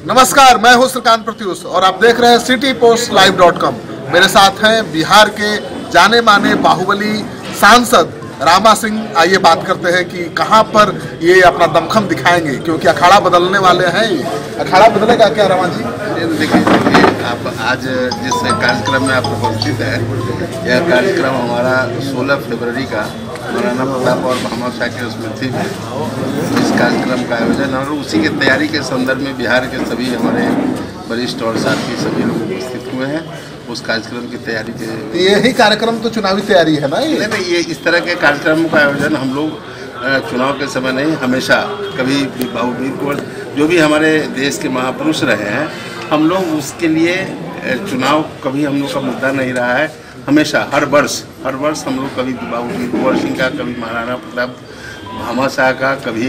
नमस्कार, मैं हूं श्रीकांत प्रत्युष और आप देख रहे हैं citypostlive.com। मेरे साथ हैं बिहार के जाने माने बाहुबली सांसद रामा सिंह। आइए बात करते हैं कि कहां पर ये अपना दमखम दिखाएंगे, क्योंकि अखाड़ा बदलने वाले हैं। ये अखाड़ा बदलेगा क्या रामा जी? देखिए, आप आज जिस कार्यक्रम में आप उपस्थित हैं, यह कार्यक्रम हमारा 16 फरवरी का महाराणा प्रताप और भामाशाह की स्मृति में इस कार्यक्रम का आयोजन और उसी की तैयारी के संदर्भ में बिहार के सभी हमारे वरिष्ठ और साथी सभी लोग उपस्थित हुए हैं। उस कार्यक्रम की तैयारी के यही कार्यक्रम तो चुनावी तैयारी है ना? नहीं, ये इस तरह के कार्यक्रमों का आयोजन हम लोग चुनाव के समय नहीं, हमेशा कभी भी बाहुबीर को जो भी हमारे देश के महापुरुष रहे हैं, हम लोग उसके लिए चुनाव कभी हम लोग का मुद्दा नहीं रहा है। हमेशा हर वर्ष हम लोग कभी बाहुबीर कुंवर सिंह का, कभी महाराणा प्रताप भामाशाह का, कभी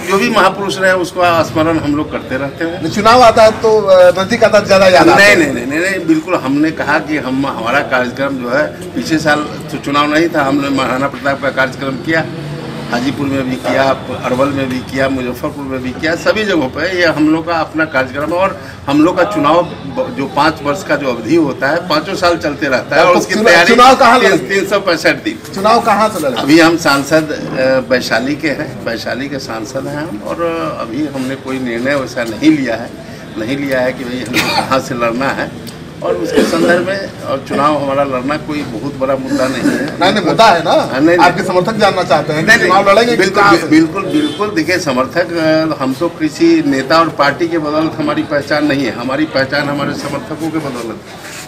जो भी महापुरुष रहे उसका स्मरण हम लोग करते रहते हैं। चुनाव आता है तो नजदीक आता ज़्यादा याद आता है। नहीं, बिल्कुल। हमने कहा कि हमारा कार्यक्रम जो है, पिछले साल तो चुनाव नहीं था, हमने महाराणा प्रताप का कार्यक्रम किया, हाजीपुर में भी किया, अरवल में भी किया, मुजफ्फरपुर में भी किया, सभी जगहों पर ये हम लोग का अपना कार्यक्रम है। और हम लोग का चुनाव जो 5 वर्ष का जो अवधि होता है, 5 साल चलते रहता है और उसकी तैयारी 365 दिन। चुनाव कहाँ से लड़े? अभी हम सांसद वैशाली के हैं, वैशाली के सांसद हैं हम, और अभी हमने कोई निर्णय वैसा नहीं लिया है कि भाई हमें कहाँ से लड़ना है। और उसके संदर्भ में और चुनाव हमारा लड़ना कोई बहुत बड़ा मुद्दा नहीं है। नहीं, मुद्दा है ना। आपके समर्थक जानना चाहते हैं कि चुनाव लड़ेंगे? बिल्कुल। देखिए, समर्थक हम तो किसी नेता और पार्टी के बदौलत हमारी पहचान नहीं है। हमारी पहचान हमारे समर्थकों के बदौलत,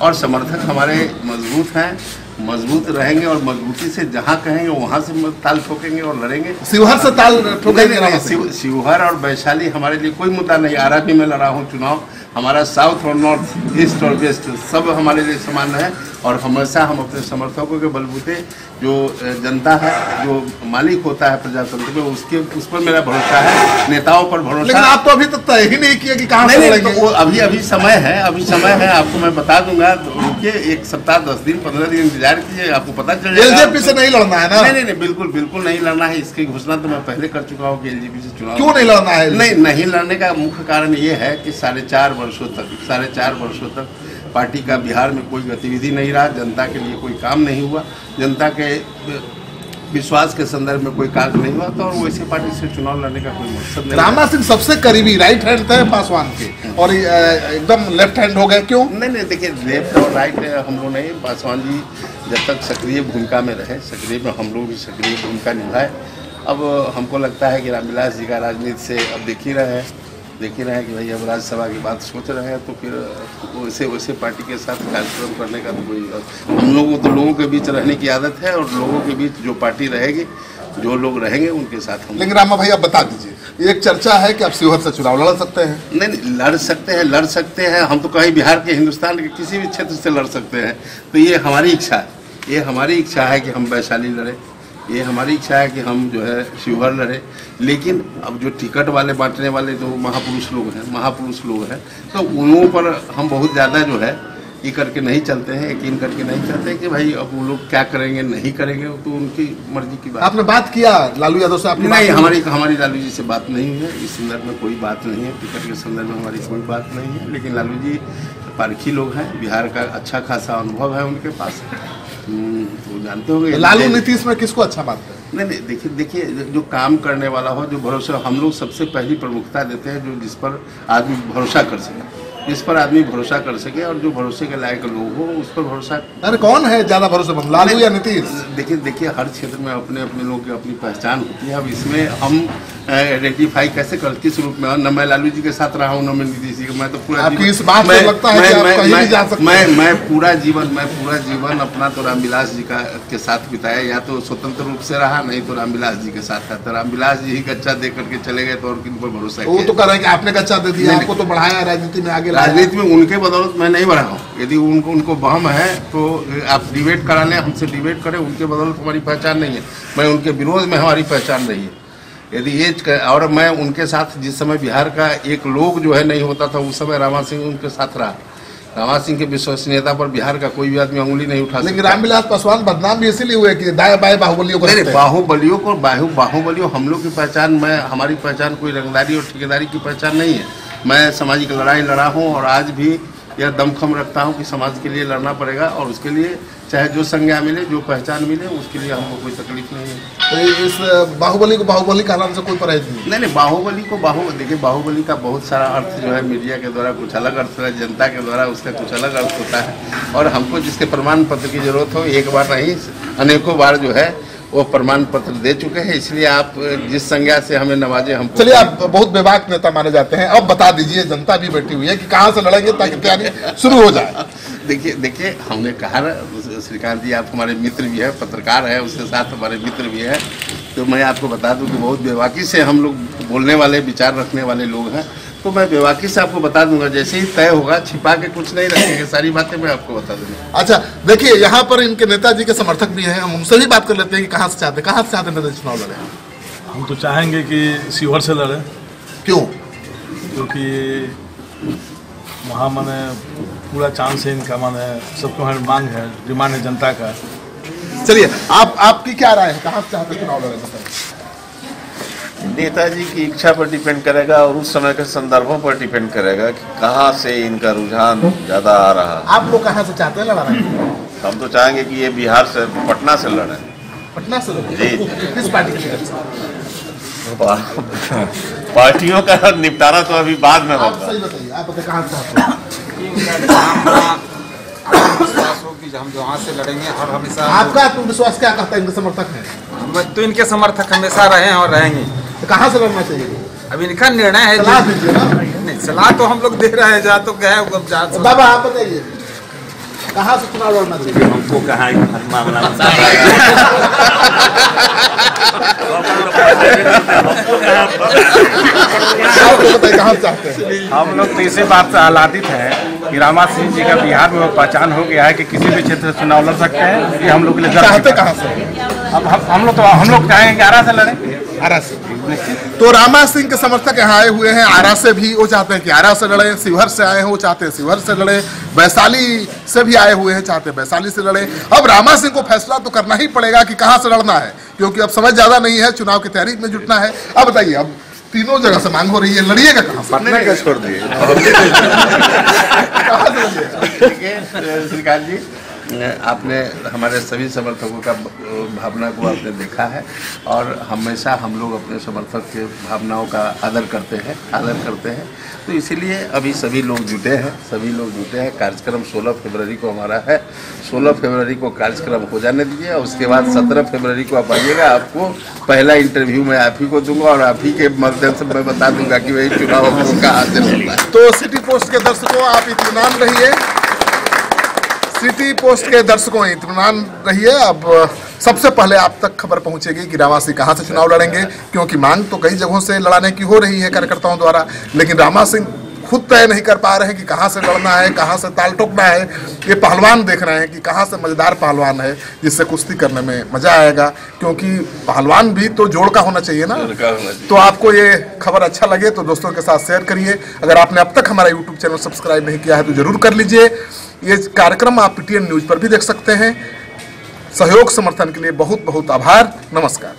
और समर्थक हमारे मजबूत हैं, मजबूत रहेंगे और मजबूती से जहाँ कहेंगे वहाँ से ताल ठोकेंगे और लड़ेंगे। शिवहर से ताल ठोकेंगे? शिवहर और वैशाली हमारे लिए कोई मुद्दा नहीं। आरा भी मैं लड़ा हूँ चुनाव, हमारा साउथ और नॉर्थ, ईस्ट और वेस्ट सब हमारे लिए समान है। और हमेशा हम अपने समर्थकों के बलबूते, जो जनता है, जो मालिक होता है प्रजातंत्र में, उस पर मेरा भरोसा है, नेताओं पर भरोसा। लेकिन आप तो अभी तक तय ही नहीं किया कि कहाँ से लड़ेंगे। तो वो अभी समय है, आपको मैं बता दूंगा। रुकिए, 1 सप्ताह 10 दिन 15 दिन इंतजार कीजिए, आपको पता चल जाएगा। एलजेपी से नहीं लड़ना है ना? नहीं, बिल्कुल नहीं लड़ना है। इसकी घोषणा तो मैं पहले कर चुका हूँ कि एलजेपी से चुनाव क्यों नहीं लड़ना है? नहीं लड़ने का मुख्य कारण ये है कि 4.5 वर्षों तक पार्टी का बिहार में कोई गतिविधि नहीं रहा, जनता के लिए कोई काम नहीं हुआ, जनता के विश्वास के संदर्भ में कोई कार्य नहीं हुआ, तो वैसे पार्टी से चुनाव लड़ने का कोई मकसद नहीं। रामा सिंह सबसे करीबी राइट हैंड थे पासवान के, और एकदम लेफ्ट हैंड हो गए, क्यों? नहीं, देखिए, लेफ्ट और राइट हम लोग नहीं। पासवान जी जब तक सक्रिय भूमिका में रहे, हम लोग भी सक्रिय भूमिका निभाए। अब हमको लगता है कि रामविलास जी का राजनीति से अब देख ही रहे हैं कि भाई अब राज्यसभा की बात सोच रहे हैं, तो फिर वैसे पार्टी के साथ कार्यक्रम करने का तो कोई, हम लोगों तो लोगों के बीच रहने की आदत है, और लोगों के बीच जो पार्टी रहेगी, जो लोग रहेंगे उनके साथ हम। लेकिन रामा भाई, आप बता दीजिए, एक चर्चा है कि आप शिवहर से चुनाव लड़ सकते हैं। नहीं, लड़ सकते हैं। हम तो कहीं बिहार के, हिंदुस्तान के किसी भी क्षेत्र से लड़ सकते हैं। तो ये हमारी इच्छा है कि हम वैशाली लड़े, ये हमारी इच्छा है कि हम जो है शिवहर लड़े। लेकिन अब जो टिकट वाले बांटने वाले जो महापुरुष लोग हैं, तो उन लोगों पर हम बहुत ज़्यादा जो है ये करके नहीं चलते हैं, यकीन करके नहीं चलते कि भाई अब वो लोग क्या करेंगे नहीं करेंगे, तो उनकी मर्जी की बात। आपने बात किया लालू यादव से? आपने नहीं, हमारी लालू जी से बात नहीं हुई है। इस संदर्भ में कोई बात नहीं है, टिकट के संदर्भ में हमारी कोई बात नहीं है। लेकिन लालू जी पारखी लोग हैं, बिहार का अच्छा खासा अनुभव है उनके पास, तो जानते होंगे। लालू नीतीश में किसको अच्छा मानते हैं? नहीं, देखिए, जो काम करने वाला हो, जो भरोसा, हम लोग सबसे पहली प्रमुखता देते हैं जो जिस पर आदमी भरोसा कर सके, और जो भरोसे के लायक लोग हो उस पर भरोसा। अरे कौन है ज्यादा भरोसेमंद, लालू या नीतीश? देखिए, हर क्षेत्र में अपने लोग की अपनी पहचान होती है। अब इसमें हम रेटिफाई कैसे कर, किस रूप में? न मैं लालू जी के साथ रहा हूँ, न मैं नीतीश जी। मैं तो पूरा इस बात से लगता है कि आप कहीं भी जा सकते हैं। मैं पूरा जीवन अपना तो रामविलास जी के साथ बिताया, या तो स्वतंत्र रूप से रहा, नहीं तो रामविलास जी के साथ था। तो रामविलास जी ही गच्चा दे करके चले गए, तो और किन पर भरोसा? वो तो कह रहे हैं कि आपने गच्चा दे दिया, आपको तो बढ़ाया राजनीति में आगे। राजनीति में उनके बदौलत मैं नहीं बढ़ा हूँ। यदि उनको बहम है तो आप डिबेट करा लें, हमसे डिबेट करें। उनके बदौलत हमारी पहचान नहीं है, मैं उनके विरोध में हमारी पहचान नहीं है। यदि ये, और मैं उनके साथ जिस समय बिहार का एक लोग जो है नहीं होता था, उस समय रामा सिंह उनके साथ रहा। रामा सिंह के विश्वसनीयता पर बिहार का कोई भी आदमी अंगुली नहीं उठा सकता। लेकिन रामविलास पासवान बदनाम भी इसीलिए हुए कि दाएं बाएं बाहुबलियों को, बाहुबलियों हम लोग की पहचान, हमारी पहचान कोई रंगदारी और ठेकेदारी की पहचान नहीं है। मैं सामाजिक लड़ाई लड़ा हूँ और आज भी यह दमखम रखता हूँ कि समाज के लिए लड़ना पड़ेगा और उसके लिए चाहे जो संज्ञा मिले, जो पहचान मिले, उसके लिए हमको कोई तकलीफ नहीं है। तो इस बाहुबली को बाहुबली कहलाने से कोई परहेज नहीं? नहीं, बाहुबली को देखिए, बाहुबली का बहुत सारा अर्थ जो है मीडिया के द्वारा कुछ अलग अर्थ है, जनता के द्वारा उसका कुछ अलग अर्थ होता है और हमको जिसके प्रमाण पत्र की जरूरत हो, एक बार नहीं अनेकों बार जो है वो प्रमाण पत्र दे चुके हैं। इसलिए आप जिस संज्ञा से हमें नवाजे हम। चलिए, आप बहुत बेबाक नेता माने जाते हैं, अब बता दीजिए, जनता भी बैठी हुई है कि कहाँ से लड़ेंगे ताकि तैयारी शुरू हो जाए। देखिए हमने कहा ना श्रीकांत जी, आप हमारे मित्र भी है, पत्रकार है, उसके साथ हमारे मित्र भी है, तो मैं आपको बता दूं कि बहुत बेबाकी से हम लोग बोलने वाले, विचार रखने वाले लोग हैं, तो मैं बेबाकी से आपको बता दूंगा, जैसे ही तय होगा, छिपा के कुछ नहीं रखेंगे, सारी बातें मैं आपको बता दूंगा। अच्छा, देखिए यहाँ पर इनके नेताजी के समर्थक भी हैं, हम उनसे भी बात कर लेते हैं कि कहाँ से चाहते नेताजी चुनाव लड़े? हम तो चाहेंगे कि शिवहर से लड़े। क्यों? क्योंकि वहाँ माने पूरा चांस है इनका, माने सबको हमारी मांग है, डिमांड है जनता का। चलिए, आपकी क्या राय है, कहाँ से चाहते चुनाव लड़े? नेताजी की इच्छा पर डिपेंड करेगा और उस समय के संदर्भों पर डिपेंड करेगा कि कहाँ से इनका रुझान ज़्यादा आ रहा है। आप लोग कहाँ से चाहते हैं लड़ाना? हम तो चाहेंगे कि ये बिहार से, पटना से लड़े। पटना से लड़े? जी। किस पार्टी की? पार्टियों का निपटारा तो अभी बाद में आप होगा। सही बताइए, आप बताइए कहाँ से चाहते हैं? विश्वास हो कि हम वहाँ से लड़ेंगे और हमेशा। आपका आत्मविश्वास क्या कहता है, इनके समर्थक हैं? तो इनके समर्थक हमेशा रहे हैं और रहेंगे। तो कहाँ से लड़ना चाहिए? अब इनका निर्णय है। सलाह दीजिए ना। नहीं, सलाह तो हम लोग दे रहे हैं, जहाँ तो क्या है अब जहाँ। बाबा आप बताइए, कहाँ से चुनाव लड़ना चाहिए? हमको कहाँ मामला कहाँ चाहते हैं? हम लोग तो इसी बात से आह्लादित हैं कि रामा सिंह जी का बिहार में पहचान हो गया है कि किसी भी क्षेत्र से चुनाव लड़ सकते हैं। ये हम लोग के लिए चाहते कहाँ से? हम लोग चाहेंगे कि आरा से लड़ें। आरा से? तो रामा सिंह के समर्थक यहाँ आए हुए हैं, आरा से भी वो चाहते हैं कि आरा से लड़े, शिवहर से आए हैं वो चाहते हैं शिवहर से लड़े, वैशाली से भी आए हुए हैं, चाहते हैं वैशाली से लड़े। अब रामा सिंह को फैसला तो करना ही पड़ेगा कि कहाँ से लड़ना है, क्योंकि अब समय ज्यादा नहीं है, चुनाव की तैयारी में जुटना है। अब बताइए, अब तीनों जगह से मांग हो रही है, लड़िएगा कहाँ? पटना का छोड़ दिए। श्रीकांत जी, आपने हमारे सभी समर्थकों का भावना को आपने देखा है और हमेशा हम लोग अपने समर्थक के भावनाओं का आदर करते हैं, तो इसीलिए अभी सभी लोग जुटे हैं। कार्यक्रम 16 फरवरी को हमारा है। 16 फरवरी को कार्यक्रम हो जाने दीजिए और उसके बाद 17 फरवरी को आप आइएगा। आपको पहला इंटरव्यू मैं आप ही को दूंगा और आप ही के माध्यम से मैं बता दूंगा कि वही चुनाव आपको कहाँ से होता है। तो सिटी पोस्ट के दर्शकों, आप इत्मीनान रहिए। सिटी पोस्ट के दर्शकों, इत्मीनान रहिए। अब सबसे पहले आप तक खबर पहुंचेगी कि रामा सिंह कहां से चुनाव लड़ेंगे, क्योंकि मांग तो कई जगहों से लड़ाने की हो रही है कार्यकर्ताओं द्वारा, लेकिन रामा सिंह खुद तय नहीं कर पा रहे हैं कि कहां से लड़ना है, कहां से ताल ठोकना है। ये पहलवान देख रहे हैं कि कहां से मजेदार पहलवान है जिससे कुश्ती करने में मजा आएगा, क्योंकि पहलवान भी तो जोड़ का होना चाहिए ना। तो आपको ये खबर अच्छा लगे तो दोस्तों के साथ शेयर करिए। अगर आपने अब तक हमारा यूट्यूब चैनल सब्सक्राइब नहीं किया है तो जरूर कर लीजिए। ये कार्यक्रम आप PTN न्यूज पर भी देख सकते हैं। सहयोग समर्थन के लिए बहुत बहुत आभार। नमस्कार।